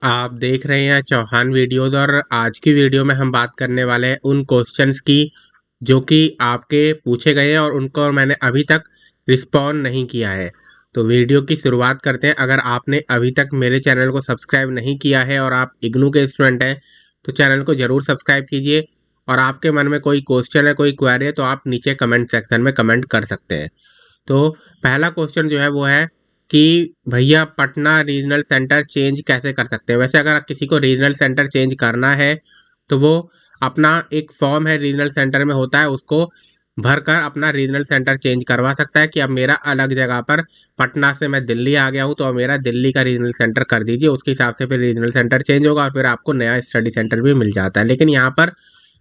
आप देख रहे हैं चौहान वीडियोस और आज की वीडियो में हम बात करने वाले हैं उन क्वेश्चंस की जो कि आपके पूछे गए हैं और उनको मैंने अभी तक रिस्पॉन्ड नहीं किया है। तो वीडियो की शुरुआत करते हैं। अगर आपने अभी तक मेरे चैनल को सब्सक्राइब नहीं किया है और आप इग्नू के स्टूडेंट हैं तो चैनल को ज़रूर सब्सक्राइब कीजिए। और आपके मन में कोई क्वेश्चन है, कोई क्वेरी है तो आप नीचे कमेंट सेक्शन में कमेंट कर सकते हैं। तो पहला क्वेश्चन जो है वो है कि भैया पटना रीजनल सेंटर चेंज कैसे कर सकते हैं। वैसे अगर किसी को रीजनल सेंटर चेंज करना है तो वो अपना एक फॉर्म है रीजनल सेंटर में होता है, उसको भरकर अपना रीजनल सेंटर चेंज करवा सकता है कि अब मेरा अलग जगह पर, पटना से मैं दिल्ली आ गया हूँ तो अब मेरा दिल्ली का रीजनल सेंटर कर दीजिए। उसके हिसाब से फिर रीजनल सेंटर चेंज होगा और फिर आपको नया स्टडी सेंटर भी मिल जाता है। लेकिन यहाँ पर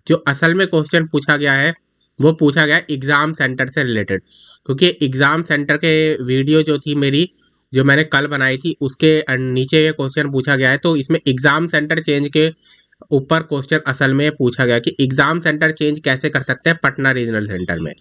जो असल में क्वेश्चन पूछा गया है वो पूछा गया एग्ज़ाम सेंटर से रिलेटेड, क्योंकि एग्ज़ाम सेंटर के वीडियो जो थी मेरी, जो मैंने कल बनाई थी, उसके नीचे ये क्वेश्चन पूछा गया है। तो इसमें एग्ज़ाम सेंटर चेंज के ऊपर क्वेश्चन असल में पूछा गया कि एग्ज़ाम सेंटर चेंज कैसे कर सकते हैं पटना रीजनल सेंटर में।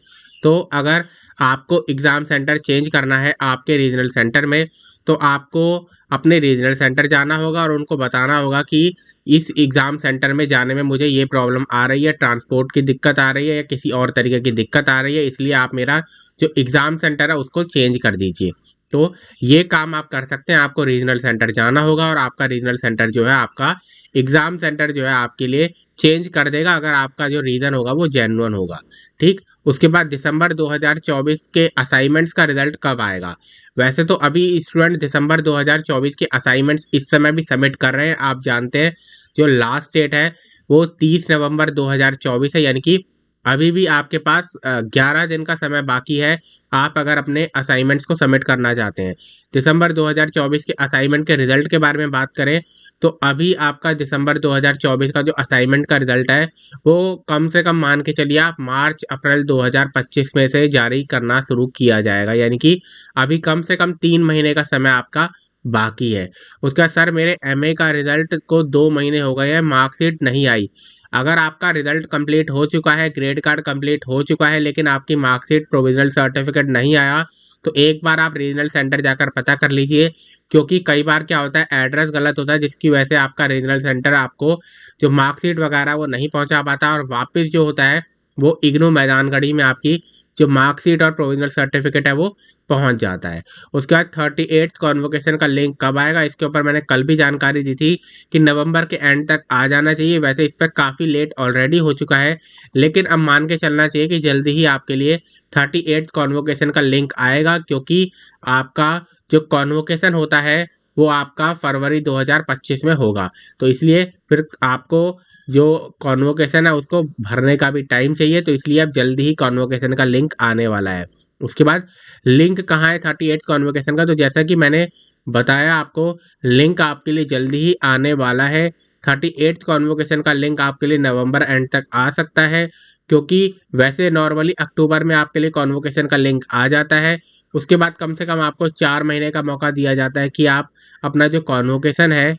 तो अगर आपको एग्ज़ाम सेंटर चेंज करना है आपके रीजनल सेंटर में तो आपको अपने रीजनल सेंटर जाना होगा और उनको बताना होगा कि इस एग्ज़ाम सेंटर में जाने में मुझे ये प्रॉब्लम आ रही है, ट्रांसपोर्ट की दिक्कत आ रही है या किसी और तरीके की दिक्कत आ रही है, इसलिए आप मेरा जो एग्ज़ाम सेंटर है उसको चेंज कर दीजिए। तो ये काम आप कर सकते हैं। आपको रीजनल सेंटर जाना होगा और आपका रीजनल सेंटर जो है, आपका एग्ज़ाम सेंटर जो है आपके लिए चेंज कर देगा अगर आपका जो रीज़न होगा वो जेन्युइन होगा। ठीक। उसके बाद दिसंबर 2024 के असाइनमेंट्स का रिजल्ट कब आएगा। वैसे तो अभी स्टूडेंट दिसंबर 2024 के असाइनमेंट्स इस समय भी सबमिट कर रहे हैं। आप जानते हैं जो लास्ट डेट है वो 30 नवंबर 2024 है, यानी कि अभी भी आपके पास 11 दिन का समय बाकी है। आप अगर अपने असाइनमेंट्स को सबमिट करना चाहते हैं। दिसंबर 2024 के असाइनमेंट के रिजल्ट के बारे में बात करें तो अभी आपका दिसंबर 2024 का जो असाइनमेंट का रिजल्ट है वो कम से कम मान के चलिए आप मार्च अप्रैल 2025 में से जारी करना शुरू किया जाएगा, यानी कि अभी कम से कम 3 महीने का समय आपका बाकी है। उसका सर मेरे एमए का रिजल्ट को 2 महीने हो गए हैं, मार्कशीट नहीं आई। अगर आपका रिजल्ट कंप्लीट हो चुका है, ग्रेड कार्ड कंप्लीट हो चुका है, लेकिन आपकी मार्कशीट प्रोविजनल सर्टिफिकेट नहीं आया तो एक बार आप रीजनल सेंटर जाकर पता कर लीजिए, क्योंकि कई बार क्या होता है एड्रेस गलत होता है जिसकी वजह से आपका रीजनल सेंटर आपको जो मार्कशीट वगैरह वो नहीं पहुंचा पाता और वापस जो होता है वो इग्नू मैदानगढ़ी में आपकी जो मार्कशीट और प्रोविजनल सर्टिफिकेट है वो पहुंच जाता है। उसके बाद 38th कॉन्वोकेशन का लिंक कब आएगा, इसके ऊपर मैंने कल भी जानकारी दी थी कि नवंबर के एंड तक आ जाना चाहिए। वैसे इस पर काफ़ी लेट ऑलरेडी हो चुका है, लेकिन अब मान के चलना चाहिए कि जल्दी ही आपके लिए 38th कॉन्वोकेशन का लिंक आएगा, क्योंकि आपका जो कॉन्वोकेशन होता है वो आपका फरवरी 2025 में होगा। तो इसलिए फिर आपको जो कॉन्वोकेशन है उसको भरने का भी टाइम चाहिए, तो इसलिए अब जल्दी ही कॉन्वोकेशन का लिंक आने वाला है। उसके बाद लिंक कहाँ है 38 कॉन्वोकेशन का, तो जैसा कि मैंने बताया आपको, लिंक आपके लिए जल्दी ही आने वाला है। 38 कॉन्वोकेशन का लिंक आपके लिए नवंबर एंड तक आ सकता है, क्योंकि वैसे नॉर्मली अक्टूबर में आपके लिए कॉन्वोकेशन का लिंक आ जाता है। उसके बाद कम से कम आपको 4 महीने का मौका दिया जाता है कि आप अपना जो कॉन्वोकेशन है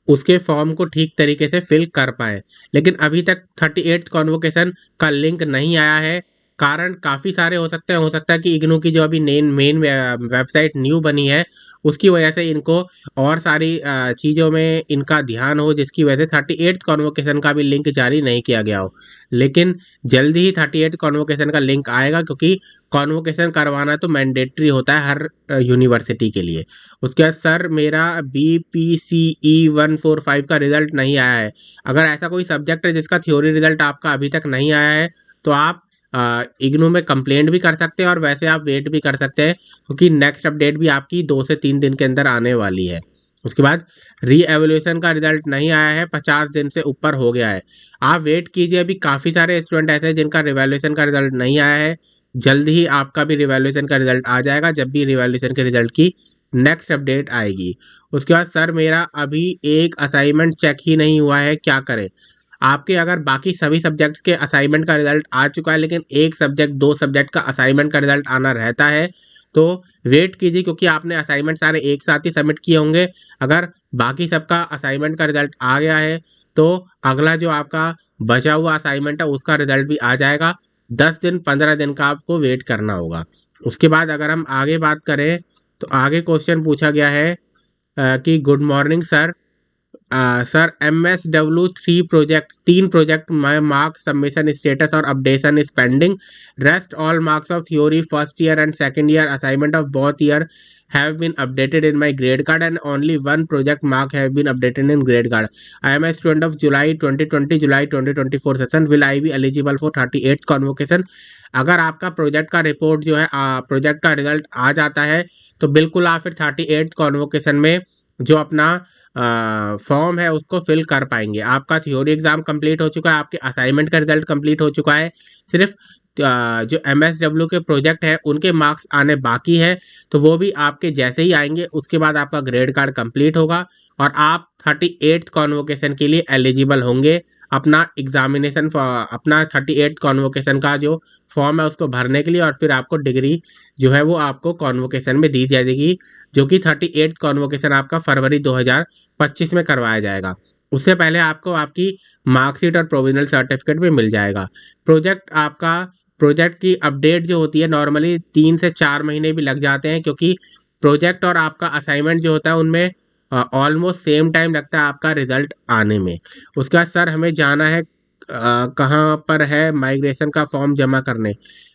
उसके फॉर्म को ठीक तरीके से फिल कर पाएँ। लेकिन अभी तक 38th कॉन्वोकेशन का लिंक नहीं आया है। कारण काफ़ी सारे हो सकते हैं। हो सकता है कि इग्नू की जो अभी मेन वेबसाइट न्यू बनी है उसकी वजह से इनको और सारी चीज़ों में इनका ध्यान हो, जिसकी वजह से 38th कॉन्वोकेशन का भी लिंक जारी नहीं किया गया हो। लेकिन जल्दी ही 38th कॉन्वोकेशन का लिंक आएगा, क्योंकि कॉन्वोकेशन करवाना तो मैंडेटरी होता है हर यूनिवर्सिटी के लिए। उसके बाद सर मेरा BPCE 145 का रिजल्ट नहीं आया है। अगर ऐसा कोई सब्जेक्ट है जिसका थ्योरी रिजल्ट आपका अभी तक नहीं आया है तो आप इग्नू में कंप्लेंट भी कर सकते हैं और वैसे आप वेट भी कर सकते हैं, क्योंकि नेक्स्ट अपडेट भी आपकी 2 से 3 दिन के अंदर आने वाली है। उसके बाद री एवोल्यूशन का रिजल्ट नहीं आया है, 50 दिन से ऊपर हो गया है। आप वेट कीजिए, अभी काफ़ी सारे स्टूडेंट ऐसे हैं जिनका रिवैल्यूएशन का रिजल्ट नहीं आया है। जल्दी ही आपका भी रिवैल्यूएशन का रिजल्ट आ जाएगा, जब भी रिवैल्यूएशन के रिजल्ट की नेक्स्ट अपडेट आएगी। उसके बाद सर मेरा अभी एक असाइनमेंट चेक ही नहीं हुआ है, क्या करें। आपके अगर बाकी सभी सब्जेक्ट्स के असाइनमेंट का रिजल्ट आ चुका है, लेकिन एक सब्जेक्ट 2 सब्जेक्ट का असाइनमेंट का रिजल्ट आना रहता है, तो वेट कीजिए, क्योंकि आपने असाइनमेंट सारे एक साथ ही सबमिट किए होंगे। अगर बाकी सबका असाइनमेंट का रिजल्ट आ गया है तो अगला जो आपका बचा हुआ असाइनमेंट है उसका रिजल्ट भी आ जाएगा। 10 दिन 15 दिन का आपको वेट करना होगा। उसके बाद अगर हम आगे बात करें तो आगे क्वेश्चन पूछा गया है कि good morning sir. Sir MSW 3 project my marks submission status और updation is pending. Rest all marks of theory first year and second year assignment of both year have been updated in my grade card and only one project mark have been updated in grade card. I am a student of July 2020 July 2024 session. Will I be eligible for 38th convocation? अगर आपका project का report जो है project का result आ जाता है तो बिल्कुल आप फिर 38th कॉन्वोकेशन में जो अपना फॉर्म है उसको फिल कर पाएंगे। आपका थ्योरी एग्जाम कंप्लीट हो चुका है, आपके असाइनमेंट का रिजल्ट कंप्लीट हो चुका है, सिर्फ जो MSW के प्रोजेक्ट है उनके मार्क्स आने बाकी है। तो वो भी आपके जैसे ही आएंगे उसके बाद आपका ग्रेड कार्ड कंप्लीट होगा और आप 38th कॉन्वोकेशन के लिए एलिजिबल होंगे। अपना एग्जामिनेशन अपना 38th कॉन्वोकेशन का जो फॉर्म है उसको भरने के लिए, और फिर आपको डिग्री जो है वो आपको कॉन्वोकेशन में दी जाएगी, जो कि 38th कॉन्वोकेशन आपका फरवरी 2025 में करवाया जाएगा। उससे पहले आपको आपकी मार्कशीट और प्रोविजनल सर्टिफिकेट भी मिल जाएगा। प्रोजेक्ट की अपडेट जो होती है नॉर्मली 3 से 4 महीने भी लग जाते हैं, क्योंकि प्रोजेक्ट और आपका असाइनमेंट जो होता है उनमें ऑलमोस्ट सेम टाइम लगता है आपका रिजल्ट आने में। उसके बाद सर हमें जाना है कहाँ पर है माइग्रेशन का फॉर्म जमा करने।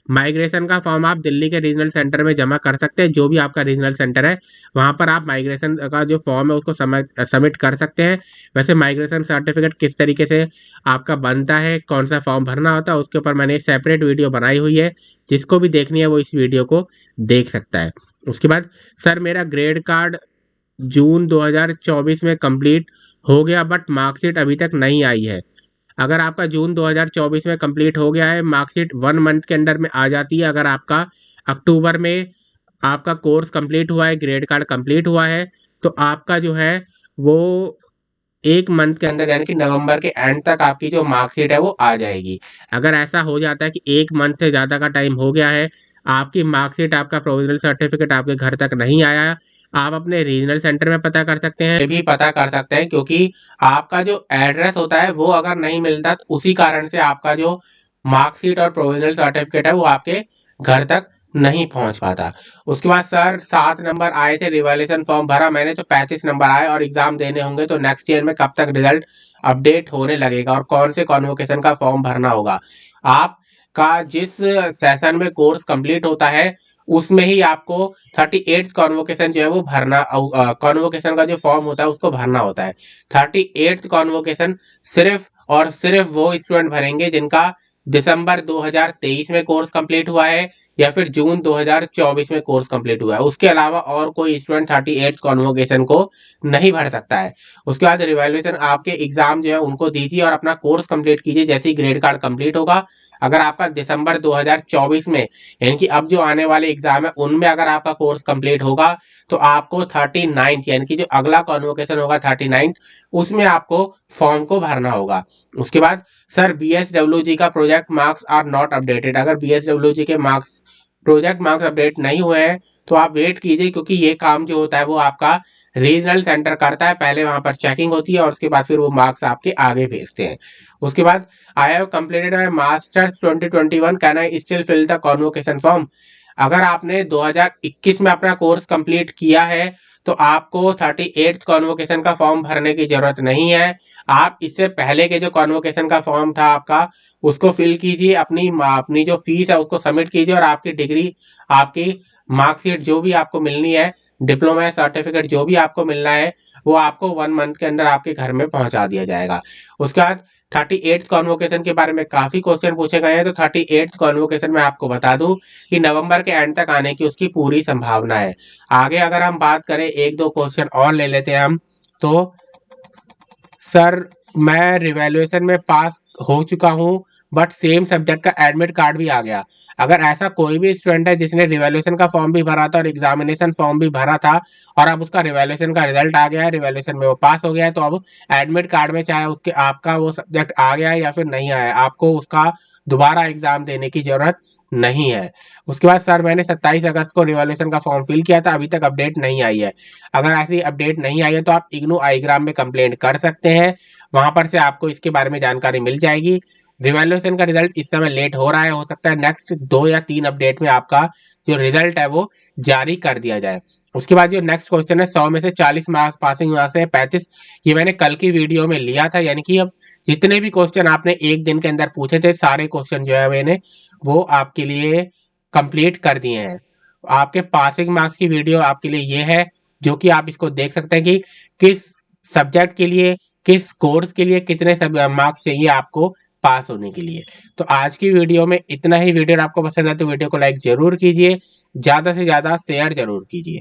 माइग्रेशन का फॉर्म आप दिल्ली के रीजनल सेंटर में जमा कर सकते हैं, जो भी आपका रीजनल सेंटर है वहाँ पर आप माइग्रेशन का जो फॉर्म है उसको सबमिट कर सकते हैं। वैसे माइग्रेशन सर्टिफिकेट किस तरीके से आपका बनता है, कौन सा फॉर्म भरना होता है, उसके ऊपर मैंने एक सेपरेट वीडियो बनाई हुई है, जिसको भी देखनी है वो इस वीडियो को देख सकता है। उसके बाद सर मेरा ग्रेड कार्ड जून 2024 में कंप्लीट हो गया बट मार्कशीट अभी तक नहीं आई है। अगर आपका जून 2024 में कंप्लीट हो गया है, मार्कशीट 1 मंथ के अंदर में आ जाती है। अगर आपका अक्टूबर में आपका कोर्स कंप्लीट हुआ है, ग्रेड कार्ड कंप्लीट हुआ है, तो आपका जो है वो 1 मंथ के अंदर यानी कि नवंबर के एंड तक आपकी जो मार्कशीट है वो आ जाएगी। अगर ऐसा हो जाता है कि 1 मंथ से ज़्यादा का टाइम हो गया है, आपकी मार्कशीट आपका प्रोविजनल सर्टिफिकेट आपके घर तक नहीं आया, आप अपने रीजनल सेंटर में पता कर सकते हैं, ये भी पता कर सकते हैं, क्योंकि आपका जो एड्रेस होता है वो अगर नहीं मिलता तो उसी कारण से आपका जो मार्कशीट और प्रोविजनल सर्टिफिकेट है वो आपके घर तक नहीं पहुंच पाता। उसके बाद सर 7 नंबर आए थे, रिवैल्यूएशन फॉर्म भरा मैंने तो 35 नंबर आए और एग्जाम देने होंगे, तो नेक्स्ट ईयर में कब तक रिजल्ट अपडेट होने लगेगा और कौन से कॉन्वोकेशन का फॉर्म भरना होगा। आपका जिस सेशन में कोर्स कंप्लीट होता है उसमें ही आपको 38th कॉन्वोकेशन जो है वो भरना, कॉन्वोकेशन का जो फॉर्म होता है उसको भरना होता है। 38th कॉन्वोकेशन सिर्फ और सिर्फ वो स्टूडेंट भरेंगे जिनका दिसंबर 2023 में कोर्स कंप्लीट हुआ है या फिर जून 2024 में कोर्स कंप्लीट हुआ है। उसके अलावा और कोई स्टूडेंट 38th कॉन्वोकेशन को नहीं भर सकता है। उसके बाद रिवैल्यूएशन आपके एग्जाम जो है उनको दीजिए और अपना कोर्स कंप्लीट कीजिए जैसे ही ग्रेड कार्ड कंप्लीट होगा। अगर आपका दिसंबर 2024 में यानी कि अब जो आने वाले एग्जाम है उनमें अगर आपका कोर्स कंप्लीट होगा तो आपको 39th यानी कि जो अगला कॉन्वोकेशन होगा 39th उसमें आपको फॉर्म को भरना होगा। उसके बाद सर BSWG का project marks are not updated. अगर BSWG के प्रोजेक्ट मार्क्स अपडेट नहीं हुए हैं तो आप वेट कीजिए, क्योंकि ये काम जो होता है वो आपका रीजनल सेंटर करता है। पहले वहां पर चेकिंग होती है और उसके बाद फिर वो मार्क्स आपके आगे भेजते हैं। उसके बाद I have completed my masters 2021 can I still fill the convocation form. अगर आपने 2021 में अपना कोर्स कंप्लीट किया है तो आपको 38th कॉन्वोकेशन का फॉर्म भरने की जरूरत नहीं है। आप इससे पहले के जो कॉन्वोकेशन का फॉर्म था आपका उसको फिल कीजिए, अपनी जो फीस है उसको सबमिट कीजिए और आपकी डिग्री, आपकी मार्कशीट जो भी आपको मिलनी है, डिप्लोमा सर्टिफिकेट जो भी आपको मिलना है वो आपको 1 मंथ के अंदर आपके घर में पहुंचा दिया जाएगा। उसके बाद 38th कॉन्वोकेशन के बारे में काफी क्वेश्चन पूछे गए हैं, तो 38th कॉन्वोकेशन में आपको बता दूं कि नवंबर के एंड तक आने की उसकी पूरी संभावना है। आगे अगर हम बात करें 1-2 क्वेश्चन और ले लेते हैं हम, तो सर मैं रिवैल्यूएशन में पास हो चुका हूं बट सेम सब्जेक्ट का एडमिट कार्ड भी आ गया। अगर ऐसा कोई भी स्टूडेंट है जिसने रिवैल्यूएशन का फॉर्म भी भरा था और एग्जामिनेशन फॉर्म भी भरा था और अब उसका रिवैल्यूएशन का रिजल्ट आ गया है, रिवैल्यूएशन में वो पास हो गया है, तो अब एडमिट कार्ड में चाहे उसके आपका वो सब्जेक्ट आ गया है या फिर नहीं आया, आपको उसका दोबारा एग्जाम देने की जरूरत नहीं है। उसके बाद सर मैंने 27 अगस्त को रिवॉल्यूशन का फॉर्म फिल किया था, अभी तक अपडेट नहीं आई है। अगर ऐसी अपडेट नहीं आई है तो आप इग्नू आईग्राम में कंप्लेंट कर सकते हैं, वहां पर से आपको इसके बारे में जानकारी मिल जाएगी। रिवैल्यूएशन का रिजल्ट इस समय लेट हो रहा है, हो सकता है नेक्स्ट 2 या 3 अपडेट में आपका जो रिजल्ट है वो जारी कर दिया जाए। उसके बाद जो नेक्स्ट क्वेश्चन है, 100 में से 40 मार्क्स पासिंग मार्क्स है 35, ये मैंने कल की वीडियो में लिया था, यानी कि अब जितने भी क्वेश्चन आपने एक दिन के अंदर पूछे थे सारे क्वेश्चन जो है मैंने वो आपके लिए कंप्लीट कर दिए हैं। आपके पासिंग मार्क्स की वीडियो आपके लिए ये है, जो कि आप इसको देख सकते हैं कि किस सब्जेक्ट के लिए, किस कोर्स के लिए कितने सब मार्क्स चाहिए आपको पास होने के लिए। तो आज की वीडियो में इतना ही। वीडियो आपको पसंद है तो वीडियो को लाइक जरूर कीजिए, ज़्यादा से ज़्यादा शेयर जरूर कीजिए।